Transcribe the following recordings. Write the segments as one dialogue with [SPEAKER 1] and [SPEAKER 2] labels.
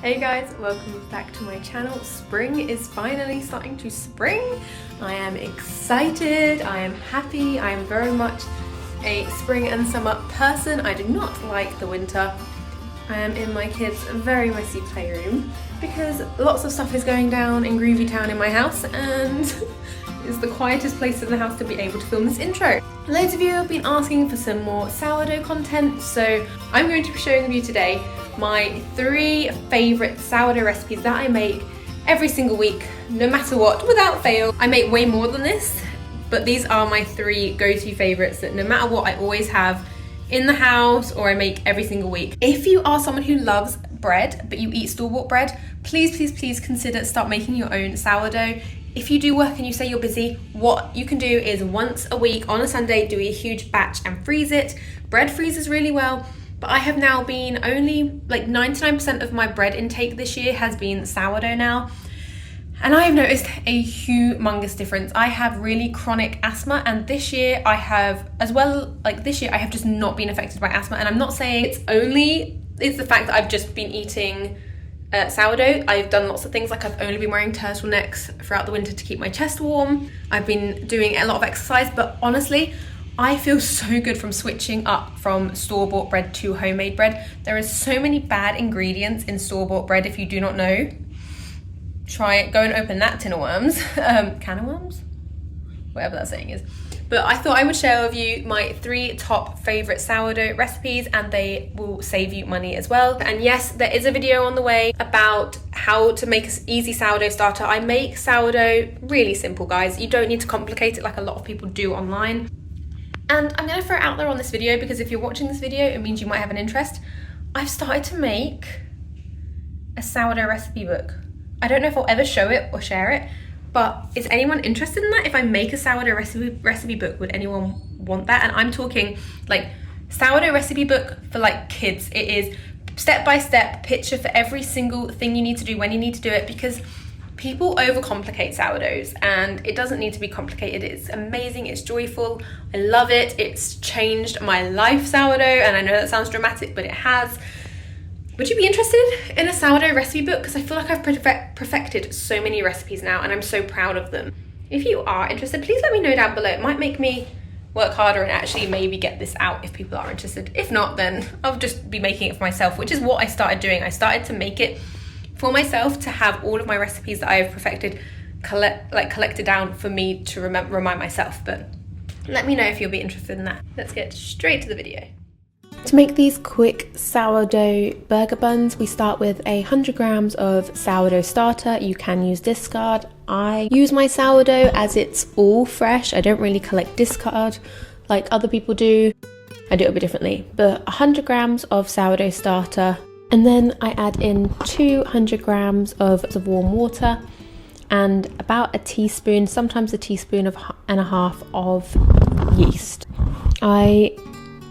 [SPEAKER 1] Hey guys, welcome back to my channel. Spring is finally starting to spring. I am excited, I am happy, I am very much a spring and summer person. I do not like the winter. I am in my kids' very messy playroom because lots of stuff is going down in Groovy Town in my house and it's the quietest place in the house to be able to film this intro. Loads of you have been asking for some more sourdough content, so I'm going to be showing you today my 3 favourite sourdough recipes that I make every single week, no matter what, without fail. I make way more than this, but these are my 3 go-to favourites that no matter what I always have in the house or I make every single week. If you are someone who loves bread but you eat store-bought bread, please consider start making your own sourdough. If you do work and you say you're busy, what you can do is once a week on a Sunday do a huge batch and freeze it. Bread freezes really well, but I have now been only like 99% of my bread intake this year has been sourdough now. And I have noticed a humongous difference. I have really chronic asthma, and this year I have I have just not been affected by asthma. And I'm not saying it's the fact that I've just been eating sourdough. I've done lots of things, like I've only been wearing turtlenecks throughout the winter to keep my chest warm. I've been doing a lot of exercise, but honestly, I feel so good from switching up from store-bought bread to homemade bread. There are so many bad ingredients in store-bought bread. If you do not know, try it. Go and open that tin of worms, can of worms, whatever that saying is. But I thought I would share with you my 3 top favorite sourdough recipes, and they will save you money as well. And yes, there is a video on the way about how to make an easy sourdough starter. I make sourdough really simple, guys. You don't need to complicate it like a lot of people do online. And I'm going to throw it out there on this video because if you're watching this video, it means you might have an interest. I've started to make a sourdough recipe book. I don't know if I'll ever show it or share it, but is anyone interested in that? If I make a sourdough recipe book, would anyone want that? And I'm talking like sourdough recipe book for like kids. It is step-by-step picture for every single thing you need to do when you need to do it, because people overcomplicate sourdoughs and it doesn't need to be complicated. It's amazing, it's joyful, I love it. It's changed my life, sourdough, and I know that sounds dramatic, but it has. Would you be interested in a sourdough recipe book? Because I feel like I've perfected so many recipes now and I'm so proud of them. If you are interested, please let me know down below. It might make me work harder and actually maybe get this out if people are interested. If not, then I'll just be making it for myself, which is what I started doing. I started to make it for myself, to have all of my recipes that I have perfected collected down for me to remind myself. But let me know if you'll be interested in that. Let's get straight to the video. To make these quick sourdough burger buns, we start with 100 grams of sourdough starter. You can use discard. I use my sourdough as it's all fresh. I don't really collect discard like other people do. I do it a bit differently, but 100 grams of sourdough starter. And then I add in 200 grams of warm water and about a teaspoon, sometimes a teaspoon and a half of yeast. I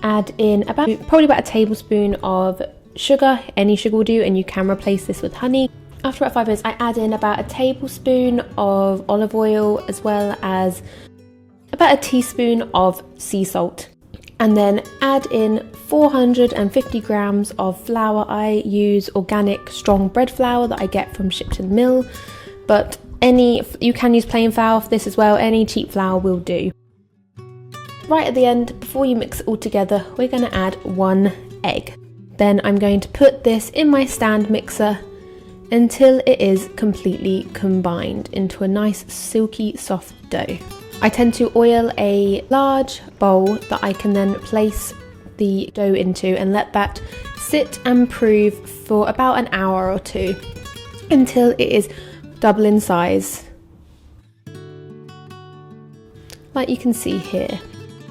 [SPEAKER 1] add in probably about a tablespoon of sugar. Any sugar will do, and you can replace this with honey. After about 5 minutes, I add in about a tablespoon of olive oil, as well as about a teaspoon of sea salt. And then add in 450 grams of flour. I use organic strong bread flour that I get from Shipton Mill, but you can use plain flour for this as well. Any cheap flour will do. Right at the end, before you mix it all together, we're going to add 1 egg. Then I'm going to put this in my stand mixer until it is completely combined into a nice silky soft dough. I tend to oil a large bowl that I can then place the dough into and let that sit and prove for about an hour or 2 until it is double in size, like you can see here.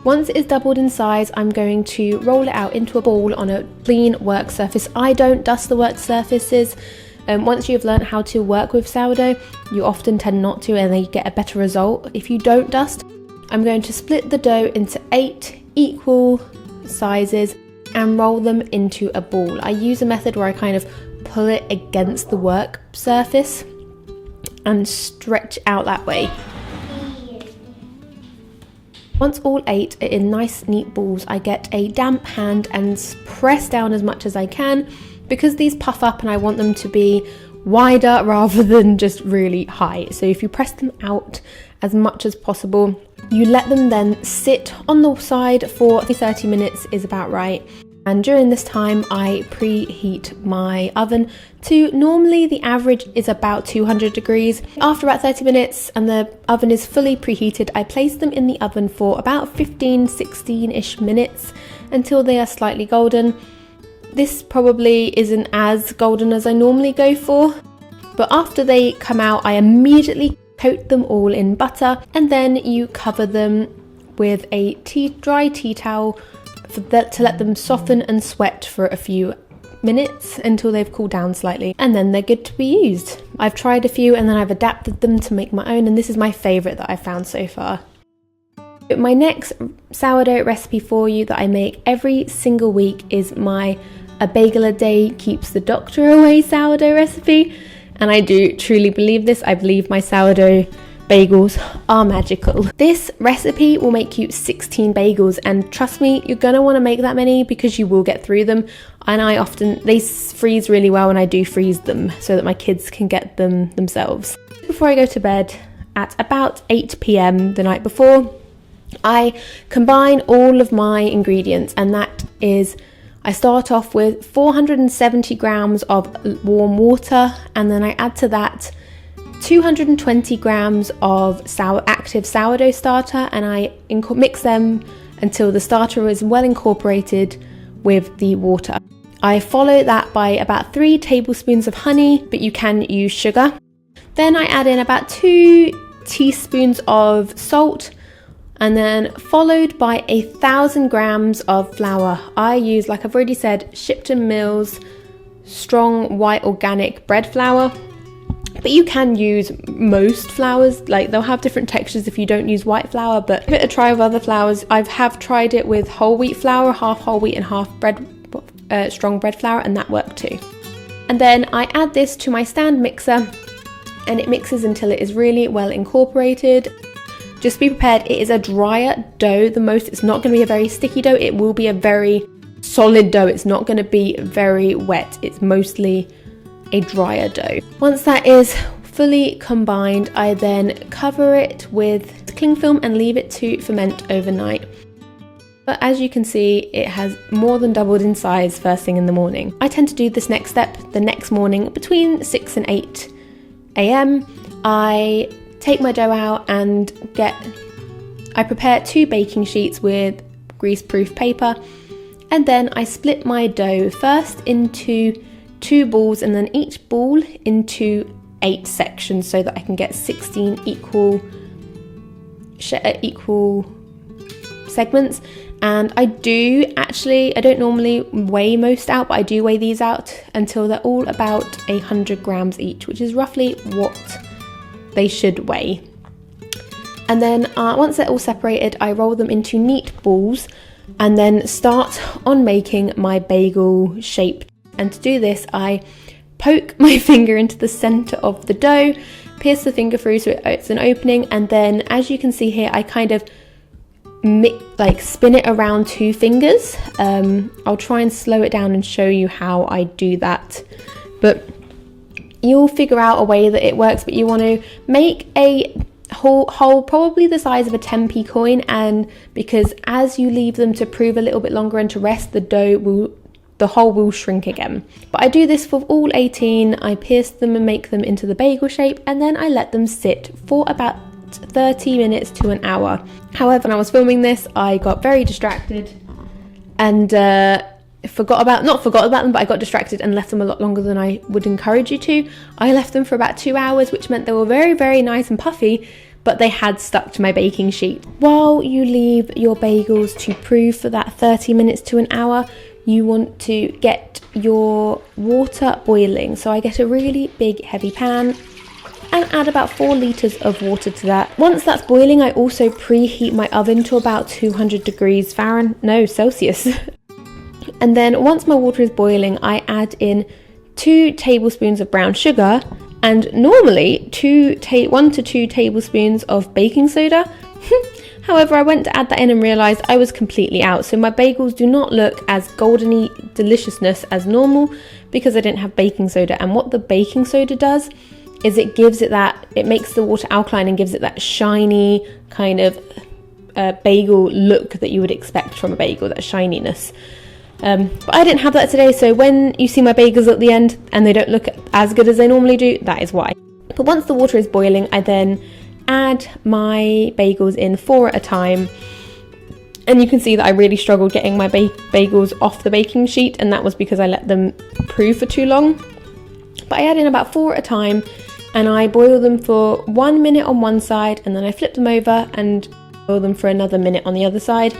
[SPEAKER 1] Once it is doubled in size, I'm going to roll it out into a ball on a clean work surface. I don't dust the work surfaces. Once you've learned how to work with sourdough, you often tend not to, and then you get a better result if you don't dust. I'm going to split the dough into 8 equal sizes and roll them into a ball. I use a method where I kind of pull it against the work surface and stretch out that way. Once all 8 are in nice neat balls, I get a damp hand and press down as much as I can because these puff up and I want them to be wider rather than just really high. So if you press them out as much as possible, you let them then sit on the side for 30 minutes is about right. And during this time, I preheat my oven to, normally the average is about 200 degrees. After about 30 minutes and the oven is fully preheated, I place them in the oven for about 16-ish minutes until they are slightly golden. This probably isn't as golden as I normally go for, but after they come out, I immediately coat them all in butter, and then you cover them with a dry tea towel to let them soften and sweat for a few minutes until they've cooled down slightly, and then they're good to be used. I've tried a few and then I've adapted them to make my own, and this is my favourite that I've found so far. My next sourdough recipe for you that I make every single week is my "a bagel a day keeps the doctor away" sourdough recipe, and I do truly believe this. I believe my sourdough bagels are magical. This recipe will make you 16 bagels, and trust me, you're gonna want to make that many because you will get through them. And they freeze really well, and I do freeze them so that my kids can get them themselves. Before I go to bed at about 8 p.m. the night before, I combine all of my ingredients, and that is, I start off with 470 grams of warm water, and then I add to that 220 grams of active sourdough starter, and I mix them until the starter is well incorporated with the water. I follow that by about 3 tablespoons of honey, but you can use sugar. Then I add in about 2 teaspoons of salt, and then followed by 1,000 grams of flour. I use, like I've already said, Shipton Mills strong white organic bread flour. But you can use most flours, like they'll have different textures if you don't use white flour, but give it a try with other flours. I have tried it with whole wheat flour, half whole wheat and half strong bread flour, and that worked too. And then I add this to my stand mixer, and it mixes until it is really well incorporated. Just be prepared, it is a drier dough the most. It's not going to be a very sticky dough, it will be a very solid dough. It's not going to be very wet, it's mostly a drier dough. Once that is fully combined, I then cover it with cling film and leave it to ferment overnight. But as you can see, it has more than doubled in size first thing in the morning. I tend to do this next step the next morning between 6 and 8 a.m. I take my dough out and I prepare 2 baking sheets with grease-proof paper, and then I split my dough first into 2 balls, and then each ball into 8 sections so that I can get 16 equal segments. And I don't normally weigh most out, but I do weigh these out until they're all about 100 grams each, which is roughly what they should weigh. And then once they're all separated, I roll them into neat balls and then start on making my bagel shape. And to do this, I poke my finger into the center of the dough, pierce the finger through so it's an opening, and then as you can see here, I kind of spin it around 2 fingers. I'll try and slow it down and show you how I do that, but you'll figure out a way that it works. But you want to make a hole probably the size of a 10p coin, and because as you leave them to prove a little bit longer and to rest, the hole will shrink again. But I do this for all 18. I pierce them and make them into the bagel shape, and then I let them sit for about 30 minutes to an hour. However, when I was filming this, I got very distracted and forgot about them, but I got distracted and left them a lot longer than I would encourage you to. I left them for about 2 hours, which meant they were very, very nice and puffy, but they had stuck to my baking sheet. While you leave your bagels to prove for that 30 minutes to an hour, you want to get your water boiling. So I get a really big heavy pan and add about 4 litres of water to that. Once that's boiling, I also preheat my oven to about 200 degrees Celsius. And then once my water is boiling, I add in 2 tablespoons of brown sugar, and normally 1 to 2 tablespoons of baking soda. However, I went to add that in and realised I was completely out. So my bagels do not look as goldeny deliciousness as normal because I didn't have baking soda. And what the baking soda does is it gives it that, it makes the water alkaline and gives it that shiny kind of bagel look that you would expect from a bagel, that shininess. But I didn't have that today, so when you see my bagels at the end and they don't look as good as they normally do, that is why. But once the water is boiling, I then add my bagels in 4 at a time. And you can see that I really struggled getting my bagels off the baking sheet, and that was because I let them prove for too long. But I add in about 4 at a time, and I boil them for 1 minute on one side, and then I flip them over and boil them for another minute on the other side.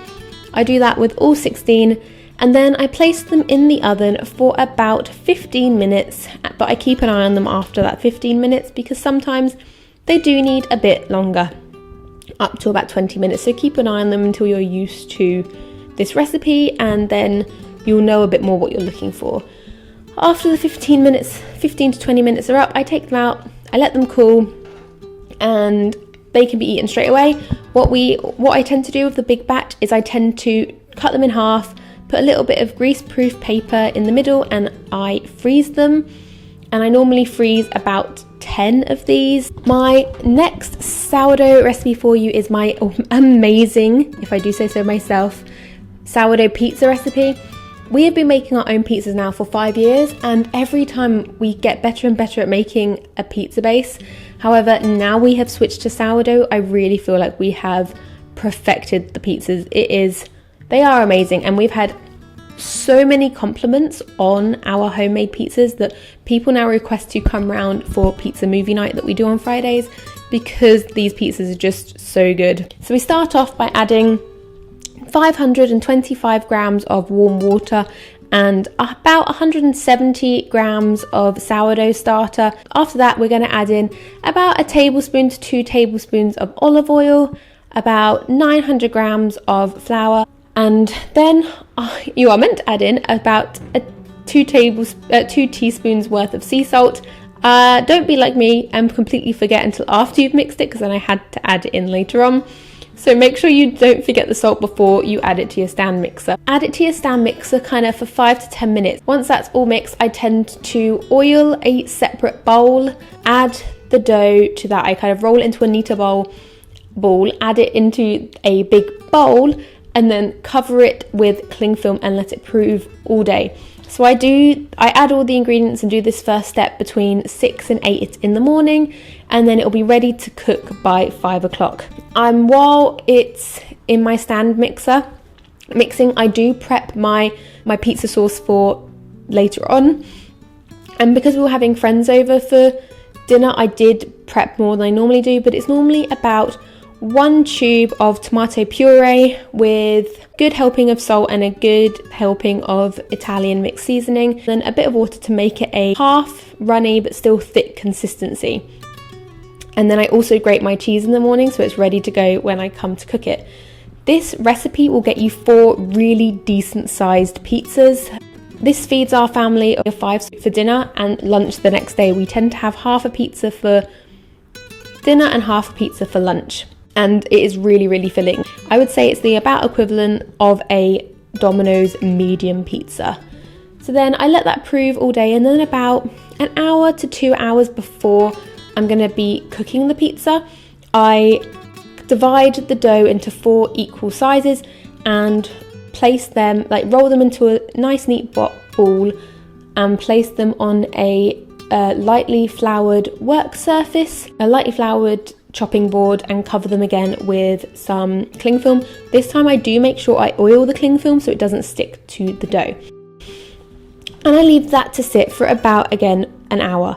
[SPEAKER 1] I do that with all 16, and then I place them in the oven for about 15 minutes, but I keep an eye on them after that 15 minutes because sometimes they do need a bit longer, up to about 20 minutes. So keep an eye on them until you're used to this recipe, and then you'll know a bit more what you're looking for. After the 15 to 20 minutes are up, I take them out, I let them cool, and they can be eaten straight away. What I tend to do with the big batch is I tend to cut them in half, put a little bit of grease-proof paper in the middle, and I freeze them. And I normally freeze about 10 of these. My next sourdough recipe for you is my amazing, if I do say so myself, sourdough pizza recipe. We have been making our own pizzas now for 5 years, and every time we get better and better at making a pizza base. However, now we have switched to sourdough, I really feel like we have perfected the pizzas. They are amazing, and we've had so many compliments on our homemade pizzas that people now request to come round for pizza movie night that we do on Fridays because these pizzas are just so good. So we start off by adding 525 grams of warm water and about 170 grams of sourdough starter. After that, we're going to add in about 1 tablespoon to 2 tablespoons of olive oil, about 900 grams of flour, and then you are meant to add in about 2 teaspoons worth of sea salt. Don't be like me and completely forget until after you've mixed it, because then I had to add it in later on. So make sure you don't forget the salt before you add it to your stand mixer. Add it to your stand mixer kind of for 5 to 10 minutes. Once that's all mixed, I tend to oil a separate bowl, add the dough to that. I kind of roll it into a neater ball, add it into a big bowl, and then cover it with cling film and let it prove all day. So I add all the ingredients and do this first step between 6 and 8 in the morning, and then it'll be ready to cook by 5 o'clock. While it's in my stand mixer mixing, I do prep my pizza sauce for later on. And because we were having friends over for dinner, I did prep more than I normally do, but it's normally about 1 tube of tomato puree with good helping of salt and a good helping of Italian mixed seasoning, then a bit of water to make it a half runny but still thick consistency. And then I also grate my cheese in the morning so it's ready to go when I come to cook it. This recipe will get you 4 really decent sized pizzas. This feeds our family of 5 for dinner and lunch the next day. We tend to have half a pizza for dinner and half a pizza for lunch. And it is really, really filling. I would say it's the about equivalent of a Domino's medium pizza. So then I let that prove all day, and then about 1 hour to 2 hours before I'm going to be cooking the pizza, I divide the dough into 4 equal sizes and place them, roll them into a nice neat ball and place them on a lightly floured work surface, a lightly floured chopping board, and cover them again with some cling film. This time I do make sure I oil the cling film so it doesn't stick to the dough. And I leave that to sit for about, again, 1 hour.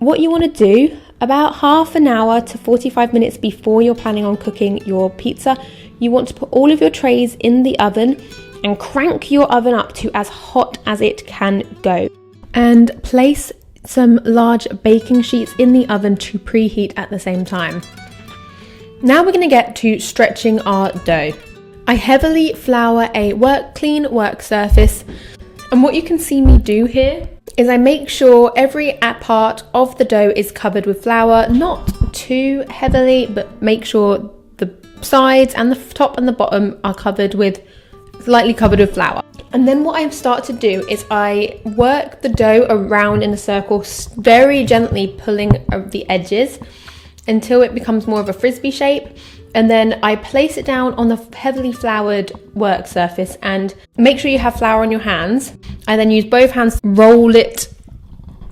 [SPEAKER 1] What you want to do, about half an hour to 45 minutes before you're planning on cooking your pizza, you want to put all of your trays in the oven and crank your oven up to as hot as it can go. And place some large baking sheets in the oven to preheat at the same time. Now we're going to get to stretching our dough. I heavily flour a clean work surface, and what you can see me do here is I make sure every part of the dough is covered with flour, not too heavily, but make sure the sides and the top and the bottom are lightly covered with flour. And then what I start to do is I work the dough around in a circle, very gently pulling the edges until it becomes more of a frisbee shape. And then I place it down on the heavily floured work surface, and make sure you have flour on your hands. I then use both hands to roll it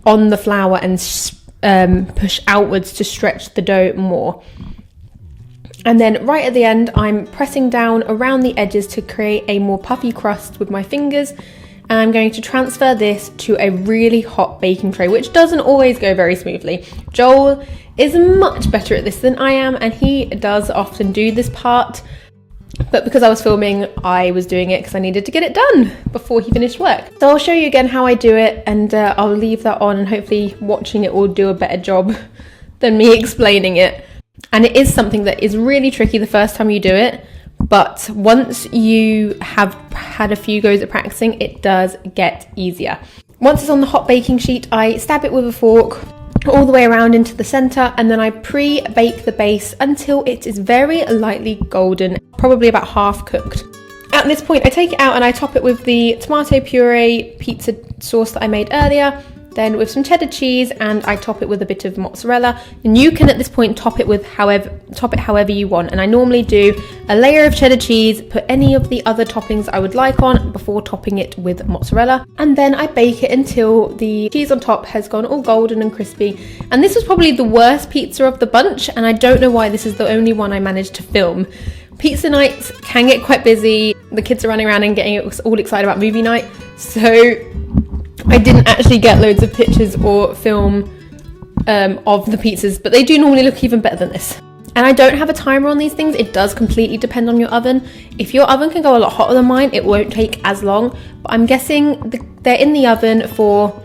[SPEAKER 1] on the flour and push outwards to stretch the dough more. And then right at the end, I'm pressing down around the edges to create a more puffy crust with my fingers. And I'm going to transfer this to a really hot baking tray, which doesn't always go very smoothly. Joel is much better at this than I am, and he does often do this part. But because I was filming, I was doing it because I needed to get it done before he finished work. So I'll show you again how I do it, and I'll leave that on, and hopefully watching it will do a better job than me explaining it. And it is something that is really tricky the first time you do it, but once you have had a few goes at practicing, it does get easier. Once it's on the hot baking sheet, I stab it with a fork all the way around into the center, and then I pre-bake the base until it is very lightly golden, probably about half cooked. At this point, I take it out and I top it with the tomato puree pizza sauce that I made earlier, then with some cheddar cheese, and I top it with a bit of mozzarella. And you can at this point top it however you want. And I normally do a layer of cheddar cheese, put any of the other toppings I would like on before topping it with mozzarella, and then I bake it until the cheese on top has gone all golden and crispy. And this was probably the worst pizza of the bunch, and I don't know why this is the only one I managed to film. Pizza nights can get quite busy. The kids are running around and getting all excited about movie night, so I didn't actually get loads of pictures or film of the pizzas, but they do normally look even better than this. And I don't have a timer on these things. It does completely depend on your oven. If your oven can go a lot hotter than mine, it won't take as long, but I'm guessing they're in the oven for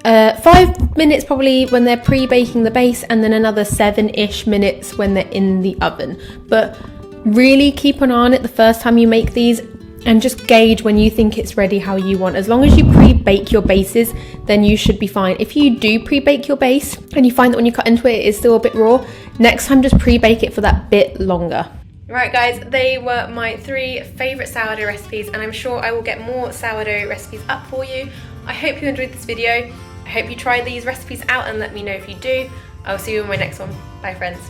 [SPEAKER 1] 5 minutes probably when they're pre-baking the base, and then another 7-ish minutes when they're in the oven. But really keep an eye on it the first time you make these, and just gauge when you think it's ready how you want. As long as you pre-bake your bases, then you should be fine. If you do pre-bake your base and you find that when you cut into it, it is still a bit raw, next time just pre-bake it for that bit longer. Right guys, they were my 3 favourite sourdough recipes, and I'm sure I will get more sourdough recipes up for you. I hope you enjoyed this video. I hope you try these recipes out and let me know if you do. I'll see you in my next one. Bye friends.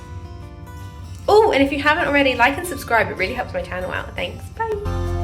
[SPEAKER 1] Oh, and if you haven't already, like and subscribe. It really helps my channel out. Thanks. Bye.